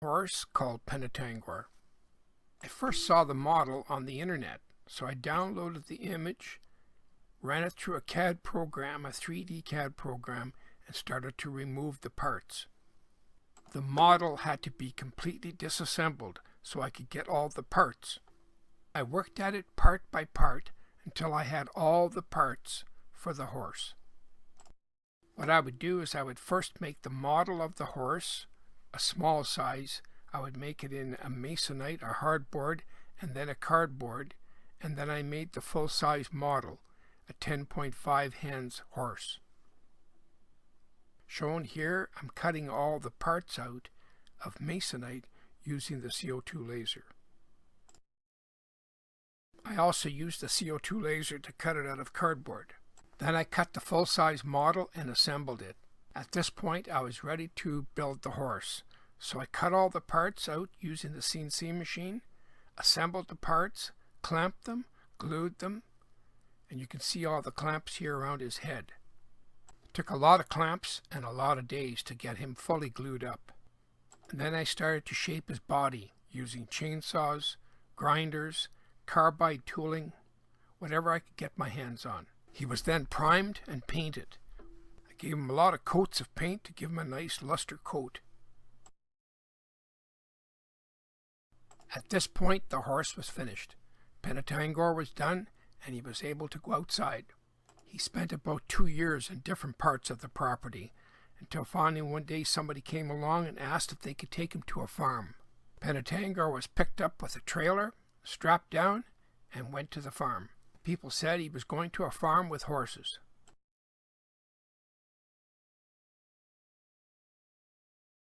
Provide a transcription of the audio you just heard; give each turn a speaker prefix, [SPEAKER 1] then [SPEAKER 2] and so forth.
[SPEAKER 1] Horse called penetangore. I first saw the model on the internet, so I downloaded the image, ran it through a CAD program, a 3D CAD program, and started to remove the parts. The model had to be completely disassembled so I could get all the parts. I worked at it part by part until I had all the parts for the horse. What I would do is I would first make the model of the horse, a small size. I would make it in a masonite, a hardboard, and then a cardboard, and then I made the full-size model, a 10.5 hands horse. Shown here, I'm cutting all the parts out of masonite using the CO2 laser. I also used the CO2 laser to cut it out of cardboard. Then I cut the full-size model and assembled it. At this point, I was ready to build the horse. So I cut all the parts out using the CNC machine, assembled the parts, clamped them, glued them, and you can see all the clamps here around his head. It took a lot of clamps and a lot of days to get him fully glued up. And then I started to shape his body using chainsaws, grinders, carbide tooling, whatever I could get my hands on. He was then primed and painted. I gave him a lot of coats of paint to give him a nice luster coat. At this point, the horse was finished. Penetangore was done, and he was able to go outside. He spent about 2 years in different parts of the property, until finally one day somebody came along and asked if they could take him to a farm. Penetangore was picked up with a trailer, strapped down, and went to the farm. People said he was going to a farm with horses.